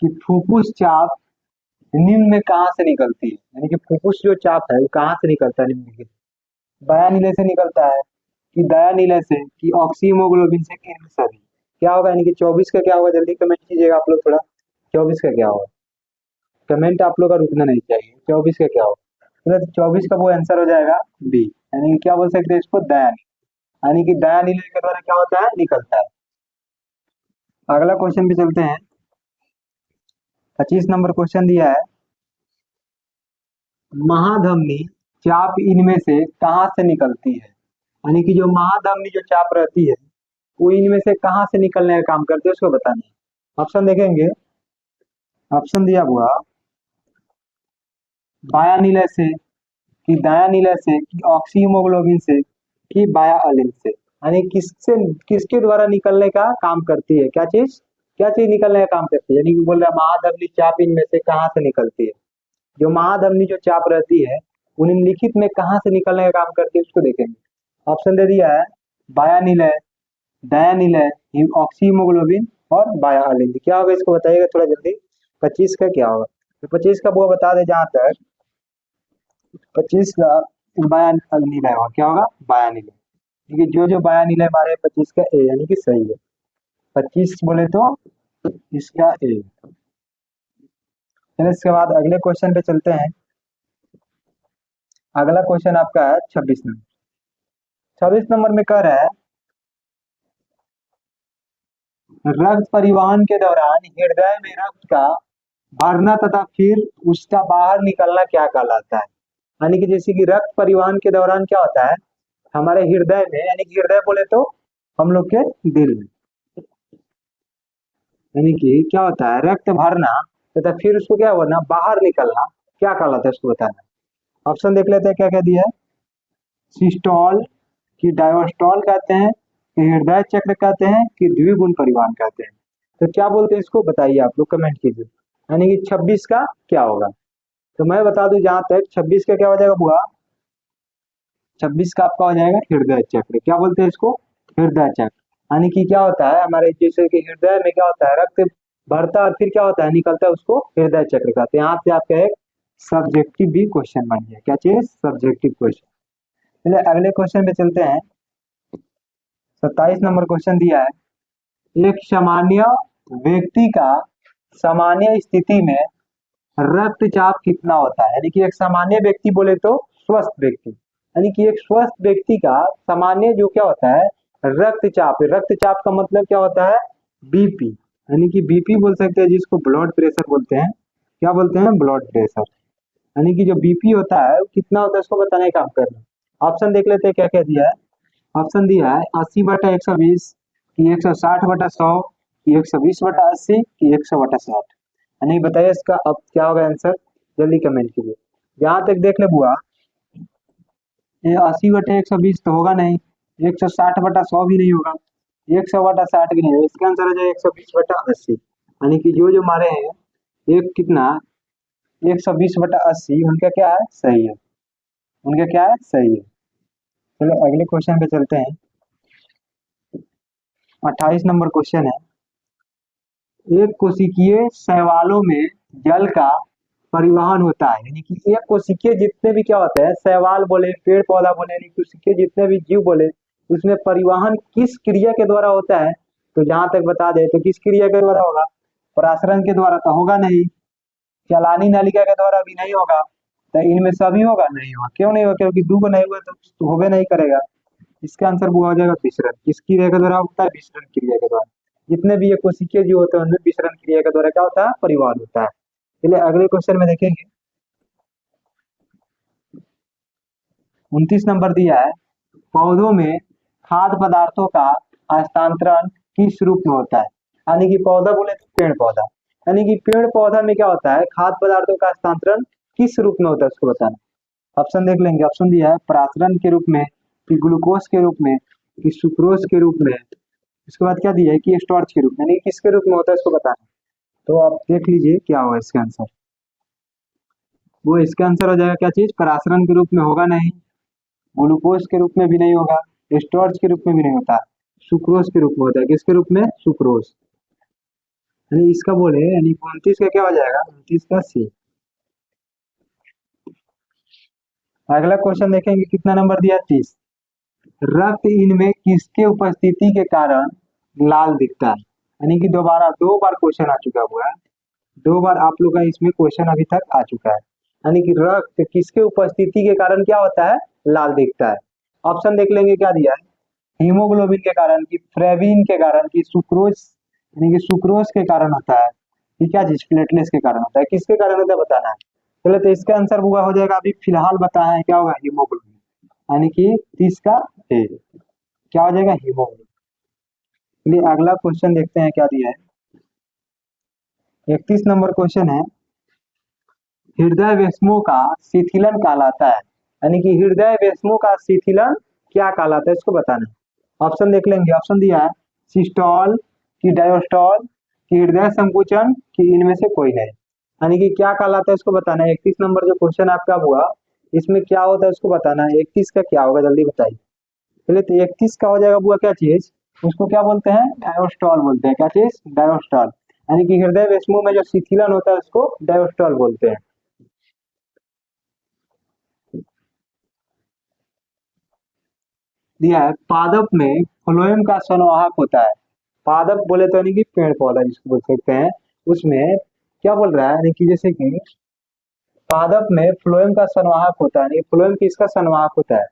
कि फुफ्फुस चाप निम्न में कहाँ से निकलती है, यानी कि फुफ्फुस जो चाप है वो कहाँ से निकलता है, निम्नलिखित बाया नीले से निकलता है, कि दया नीले से, कि ऑक्सी हीमोग्लोबिन से, कि इनमें सभी, क्या होगा, यानी कि 24 का क्या होगा, जल्दी कमेंट कीजिएगा आप लोग थोड़ा, 24 का क्या होगा, कमेंट आप लोग का रुकना नहीं चाहिए, 24 का क्या होगा, मतलब 24 का वो आंसर हो जाएगा बी, यानी कि क्या बोल सकते हैं इसको, दया नीले, यानी कि दया नीले के द्वारा क्या होता है, निकलता है। अगला क्वेश्चन पे चलते हैं, 25 नंबर क्वेश्चन दिया है, महाधमनी चाप इनमें से कहाँ से निकलती है, यानी कि जो महाधमनी जो चाप रहती है वो इनमें से कहाँ से निकलने का काम करती है, उसको बताना है। ऑप्शन देखेंगे, ऑप्शन दिया हुआ बाया नीले से, कि दाया नीले से, कि ऑक्सी हीमोग्लोबिन से, कि बाया अलिन से, यानी किससे, किसके द्वारा निकलने का काम करती है, क्या चीज, क्या चीज निकलने का काम करती है, यानी कि बोल रहा है महाधमनी चाप इनमें से कहाँ से निकलती है, जो महाधमनी जो चाप रहती है वो निम्नलिखित में कहाँ से निकलने का काम करती है, उसको देखेंगे। ऑप्शन दे दिया है बाया नीले, दया नीले, ऑक्सी हीमोग्लोबिन और बाया अलिन, क्या होगा इसको बताइएगा थोड़ा जल्दी, 25 का क्या होगा, तो 25 का वो बता दे जहां तक, 25 का बयान नीला होगा, क्या होगा, बयान नीला, क्योंकि जो जो बयान नीला हमारे 25 का ए, यानी कि सही है, 25 बोले तो इसका ए। फिर इसके बाद अगले क्वेश्चन पे चलते हैं, अगला क्वेश्चन आपका है 26 नंबर, 26 नंबर में कह रहा है, रक्त परिवहन के दौरान हृदय में रक्त का भरना तथा फिर उसका बाहर निकलना क्या कहलाता है, यानी कि जैसे कि रक्त परिवहन के दौरान क्या होता है हमारे हृदय में, यानी कि हृदय बोले तो हम लोग के दिल में, यानी कि क्या होता है रक्त भरना तथा फिर उसको क्या होना, बाहर निकलना, क्या कहलाता है उसको बताना। ऑप्शन देख लेते हैं क्या क्या दिया है, सिस्टोल, कि डायोस्टोल कहते हैं, कि हृदय चक्र कहते हैं, कि द्विगुण परिवहन कहते हैं, तो क्या बोलते हैं इसको बताइए आप लोग कमेंट कीजिए, यानी कि 26 का क्या होगा। तो मैं बता दूं जहां तक 26 का क्या हो जाएगा बुआ, 26 का आपका हो जाएगा हृदय चक्र, क्या बोलते हैं इसको, हृदय चक्र, यानी कि क्या होता है हमारे जैसे कि हृदय में क्या होता है रक्त बढ़ता है और फिर क्या होता है निकलता है, उसको हृदय चक्र कहते हैं। यहाँ से आपका एक सब्जेक्टिव भी क्वेश्चन बन गया, क्या चीज, सब्जेक्टिव क्वेश्चन। चलिए अगले क्वेश्चन पे चलते हैं, 27 नंबर क्वेश्चन दिया है, एक सामान्य व्यक्ति का सामान्य स्थिति में रक्तचाप कितना होता है, यानी कि एक सामान्य व्यक्ति बोले तो स्वस्थ व्यक्ति, यानी कि एक स्वस्थ व्यक्ति का सामान्य जो क्या होता है रक्तचाप। रक्तचाप का मतलब क्या होता है बीपी, यानी कि बीपी बोल सकते हैं जिसको ब्लड प्रेशर बोलते हैं। क्या बोलते हैं ब्लड प्रेशर, यानी कि जो बीपी होता है वो कितना होता है उसको बताने का काम करना। ऑप्शन देख लेते हैं क्या क्या दिया है। ऑप्शन दिया है 80/120 कि 160/100 कि 120/80 कि 100/60। यानी बताइए इसका अब क्या होगा आंसर, जल्दी कमेंट कीजिए। यहाँ तक देख ले बुआ, ये 80/120 तो होगा नहीं, 160/100 भी नहीं होगा, 100/60 भी नहीं होगा। इसका आंसर आ जाएगा 120/80। यानी कि जो जो मारे हैं एक कितना 120/80 उनका क्या है सही है, उनका क्या है सही है। चलो अगले क्वेश्चन पे चलते हैं। 28 नंबर क्वेश्चन है, एक कोशिकीय शैवालों में जल का परिवहन होता है, यानी कि एक कोशिकीय जितने भी क्या होते हैं शैवाल बोले पेड़ पौधा बोले यानी कोशिकीय जितने भी जीव बोले उसमें परिवहन किस क्रिया के द्वारा होता है। तो जहां तक बता दे तो किस क्रिया के द्वारा होगा, परासरण के द्वारा तो होगा नहीं, चलानी नलिका के द्वारा भी नहीं होगा, तो इनमें सभी होगा नहीं होगा। क्यों नहीं होगा, क्योंकि दो को नहीं हुआ तो होबे नहीं करेगा। इसका आंसर वो हो जाएगा विसरण। किस क्रिया के द्वारा होता है विसरण क्रिया के द्वारा। जितने भी ये कोशिकीय जो होते हैं उनमें विसरण क्रिया के द्वारा क्या होता है परिवहन होता है। चलिए अगले क्वेश्चन में देखेंगे। 29 नंबर दिया है, पौधों में खाद्य पदार्थों का हस्तांतरण किस रूप में होता है, यानी कि पौधा बोले तो पेड़ पौधा, यानी कि पेड़ पौधा में क्या होता है खाद्य पदार्थों का हस्तांतरण किस रूप में होता है उसको बताना। ऑप्शन देख लेंगे। ऑप्शन दिया है परासरण के रूप में कि ग्लूकोज के रूप में कि सुक्रोज के रूप में, इसके बाद क्या दिया है कि स्टार्च के रूप में, यानी किसके रूप में होता है इसको बताना। तो आप देख लीजिए क्या होगा इसका आंसर, वो इसका आंसर हो जाएगा क्या चीज परासरण के रूप में होगा नहीं, ग्लूकोज के रूप में भी नहीं होगा, स्टार्च के रूप में भी नहीं होता, सुक्रोज के रूप में होता है। किसके रूप में सुक्रोज, यानी इसका बोले यानी 29 का क्या हो जाएगा 29 का सी। अगला क्वेश्चन देखेंगे कितना नंबर दिया 30। रक्त इनमें किसके उपस्थिति के कारण लाल दिखता है, यानी कि दोबारा दो बार क्वेश्चन आ चुका हुआ है, दो बार आप लोग का इसमें क्वेश्चन अभी तक आ चुका है। यानी कि रक्त किसके उपस्थिति के कारण क्या होता है लाल दिखता है। ऑप्शन देख लेंगे क्या दिया है, हीमोग्लोबिन के कारण कि फ्रेबिन के कारण कि सुक्रोज, यानी कि सुक्रोज के कारण होता है कि क्या चीज प्लेटलेट्स के कारण होता है, किसके कारण होता है बताना है। चलो तो इसका आंसर हुआ हो जाएगा अभी फिलहाल बताया है क्या होगा हीमोग्लोबिन, यानी कि 30 का ए क्या हो जाएगा हीमोग्लोबिन। चलिए अगला क्वेश्चन देखते हैं क्या दिया है। 31 नंबर क्वेश्चन है, हृदय वेश्मों का शिथिलन कहलाता है, यानी कि हृदय वेश्मों का शिथिलन क्या कहलाता है इसको बताना है। ऑप्शन देख लेंगे। ऑप्शन दिया है सिस्टोल कि डायोस्टॉल कि हृदय संकुचन कि इनमें से कोई नहीं, यानी कि क्या कहलाता है इसको बताना है। 31 नंबर जो क्वेश्चन आपका हुआ इसमें क्या होता है उसको बताना है। 31 का क्या होगा जल्दी बताइए। चलिए तो 31 का हो जाएगा बुआ क्या चीज, उसको क्या बोलते हैं डायोस्टॉल बोलते हैं। क्या चीज डायोस्टॉल, यानी कि हृदय वेश्मों में जो शिथिलन होता है उसको डायोस्टॉल बोलते हैं। दिया है पादप में फ्लोएम का संवाहक होता है। पादप बोले तो यानी कि पेड़ पौधा जिसको बोल सकते हैं, उसमें क्या बोल रहा है यानी कि जैसे कि पादप में फ्लोएम का संवाहक होता है, यानी फ्लोएम किसका संवाहक होता है।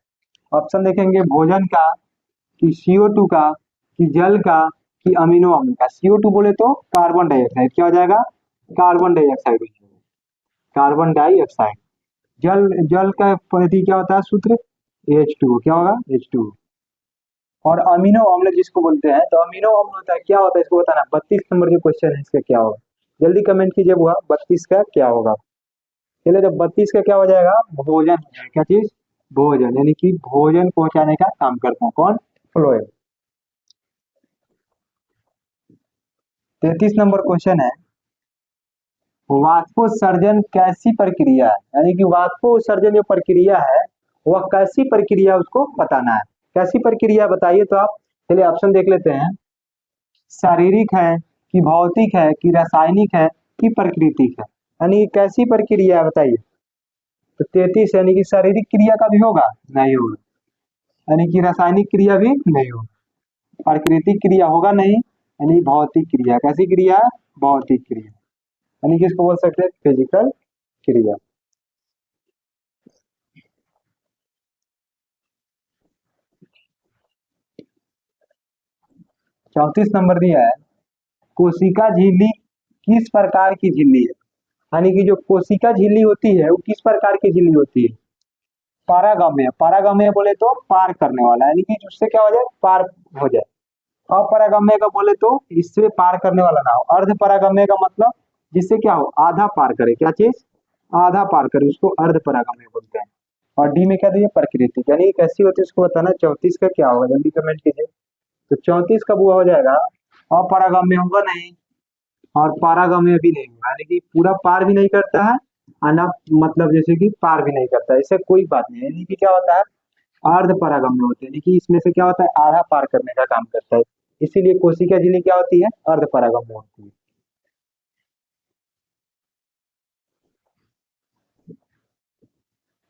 ऑप्शन देखेंगे भोजन का कि CO2 का कि जल का कि अमीनो अम्ल का। CO2 बोले तो कार्बन डाइऑक्साइड, क्या हो जाएगा कार्बन डाइऑक्साइड, कार्बन डाइऑक्साइड। जल जल का प्रति क्या होता है सूत्र H2O, क्या होगा H2O। और अमीनो अम्ल जिसको बोलते हैं तो अमीनो अम्ल होता है क्या होता है इसको बताना। 32 नंबर जो क्वेश्चन है इसका क्या होगा जल्दी कमेंट कीजिए बुआ 32 का क्या होगा। चलिए तो 32 का क्या हो जाएगा भोजन हो जाएगा। क्या चीज भोजन, यानी कि भोजन पहुंचाने का काम करता है कौन फ्लोएम। 33 नंबर क्वेश्चन है, वाष्पोत्सर्जन कैसी प्रक्रिया है, यानी कि वाष्पोत्सर्जन जो प्रक्रिया है वह कैसी प्रक्रिया उसको बताना है। कैसी प्रक्रिया बताइए तो आप। चलिए ऑप्शन देख लेते हैं, शारीरिक है कि भौतिक है कि रासायनिक है कि प्राकृतिक है, यानी कैसी प्रक्रिया है बताइए। तो 33 यानी कि शारीरिक क्रिया का भी होगा नहीं होगा, यानी कि रासायनिक क्रिया भी नहीं होगा, प्राकृतिक क्रिया होगा नहीं, यानी भौतिक क्रिया। कैसी क्रिया भौतिक क्रिया। यानी कि इसको बोल सकते हैं फिजिकल क्रिया। चौंतीस नंबर दिया है, कोशिका झिल्ली किस प्रकार की झिल्ली है? यानी कि जो कोशिका झिल्ली होती है वो किस प्रकार की झिल्ली होती है? पारागम्य। पारागम्य बोले तो पार करने वाला, यानी कि उससे क्या हो जाए, पार हो जाए। अपरागम्य का बोले तो इससे पार करने वाला ना हो। अर्ध परागम्य का मतलब जिससे क्या हो, आधा पार करे। क्या चीज? आधा पार करे, उसको अर्ध परागम्य बोलते हैं। और डी में क्या दिया, प्राकृतिक, यानी कैसी होती है उसको बताना। 34 का क्या होगा, जल्दी कमेंट कीजिए। तो 34 का बुआ हो जाएगा, अपरागम्य होगा नहीं और पारागम्य भी नहीं होगा, यानी कि पूरा पार भी नहीं करता है और ना मतलब जैसे कि पार भी नहीं करता है, इससे कोई बात नहीं है। यानी कि क्या होता है, अर्ध परागम्य होते हैं, यानी कि इसमें से क्या होता है, आधा पार करने का काम करता है। इसीलिए कोशिका झिल्ली क्या होती है, अर्ध परागम्य होती है।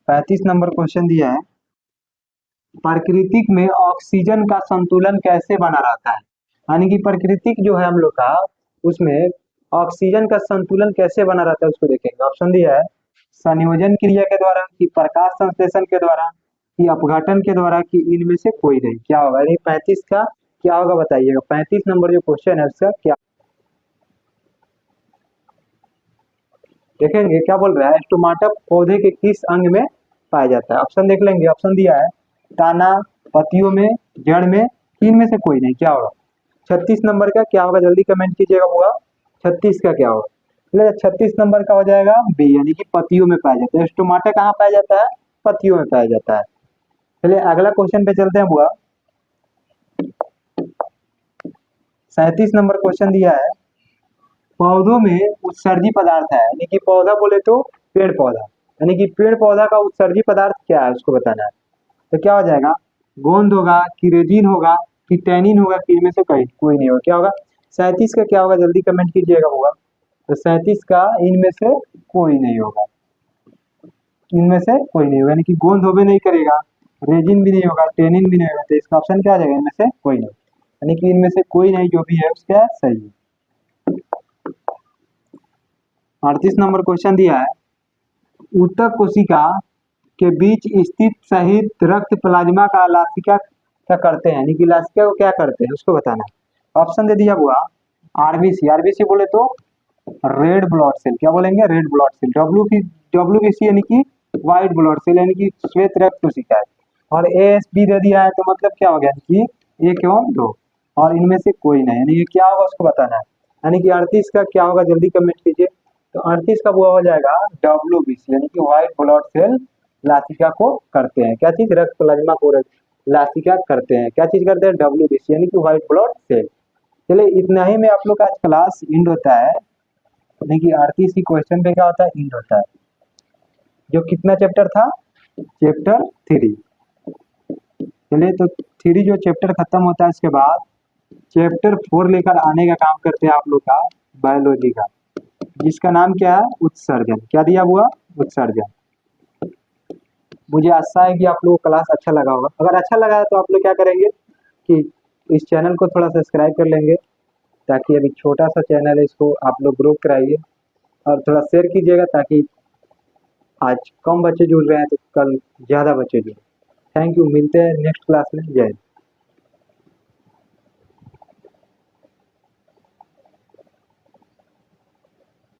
35 नंबर क्वेश्चन दिया है, प्राकृतिक में ऑक्सीजन का संतुलन कैसे बना रहता है? यानी कि प्राकृतिक जो है हम लोग का, उसमें ऑक्सीजन का संतुलन कैसे बना रहता है उसको देखेंगे। ऑप्शन दिया है, संयोजन क्रिया के द्वारा, कि प्रकाश संश्लेषण के द्वारा, कि अपघटन के द्वारा, कि इनमें से कोई नहीं। क्या होगा, यानी 35 का क्या होगा बताइएगा। 35 नंबर जो क्वेश्चन है उसका क्या देखेंगे, क्या बोल रहा है, स्टोमाटा पौधे के किस अंग में पाया जाता है? ऑप्शन देख लेंगे। ऑप्शन दिया है, ताना, पत्तियों में, जड़ में, इनमें से कोई नहीं। क्या होगा 36 नंबर का क्या होगा, जल्दी कमेंट कीजिएगा हुआ। 36 का क्या होगा, चलिए 36 नंबर का हो जाएगा बी, यानी कि पत्तियों में पाया जाता है। स्टोमाटा कहाँ पाया जाता है, पत्तियों में पाया जाता है। चलिए अगला क्वेश्चन पे चलते हैं बुआ। 37 नंबर क्वेश्चन दिया है, पौधों में उत्सर्जी पदार्थ है, यानी कि पौधा बोले तो पेड़ पौधा, यानी कि पेड़ पौधा का उत्सर्जी पदार्थ क्या है उसको बताना है। तो क्या हो जाएगा, गोंद होगा, कि रेजिन होगा, कि टैनिन होगा, कि इनमें से कहीं कोई नहीं होगा। क्या होगा 37 का क्या होगा, जल्दी कमेंट कीजिएगा होगा। तो 37 का इनमें से कोई नहीं होगा, इनमें से कोई नहीं होगा, यानी कि गोंद होबे नहीं करेगा, रेजिन भी नहीं होगा, टेनिन भी नहीं होगा। तो इसका ऑप्शन क्या आ जाएगा, इनमें से कोई नहीं, यानी कि इनमें से कोई नहीं जो भी है उसका सही है। 38 नंबर क्वेश्चन दिया है, ऊतक कोशिका के बीच स्थित सहित रक्त प्लाज्मा का लासिका क्या करते हैं, यानी कि लासिका को क्या करते हैं उसको बताना है। ऑप्शन दे दिया हुआ, आरबीसी। आरबीसी बोले तो रेड ब्लड सेल, क्या बोलेंगे, रेड ब्लड सेल। डब्ल्यूबीसी यानी कि व्हाइट ब्लड सेल, यानी कि श्वेत रक्त कोशिका है। और एएसबी दे दिया है तो मतलब क्या हो गया कि 1 एवं 2, और इनमें से कोई नहीं, यानी ये क्या होगा उसको बताना है। यानी कि 38 का क्या होगा, जल्दी कमेंट कीजिए। तो 38 का वो हो जाएगा डब्ल्यूबीसी, यानी कि व्हाइट ब्लड सेल लासिका को करते हैं। क्या चीज, रक्त प्लाज्मा को लासिका करते हैं। क्या चीज करते हैं, डब्ल्यूबीसी, यानी कि व्हाइट ब्लड सेल। चलिए इतना ही में आप लोग का आज क्लास इंड होता है। देखिए 38 की क्वेश्चन पे क्या होता है, इंड होता है। जो कितना चैप्टर था, चैप्टर 3। चलिए तो 3 जो चैप्टर खत्म होता है उसके बाद चैप्टर 4 लेकर आने का काम करते हैं आप लोग का, बायोलॉजी का, जिसका नाम क्या है, उत्सर्जन। क्या दिया हुआ, उत्सर्जन। मुझे आशा है कि आप लोगों को क्लास अच्छा लगा होगा। अगर अच्छा लगा है तो आप लोग क्या करेंगे कि इस चैनल को थोड़ा सब्सक्राइब कर लेंगे, ताकि अभी छोटा सा चैनल है इसको आप लोग ग्रो कराइए, और थोड़ा शेयर कीजिएगा ताकि आज कम बच्चे जुड़ रहे हैं तो कल ज़्यादा बच्चे जुड़े। थैंक यू, मिलते हैं नेक्स्ट क्लास में। जय हिंद।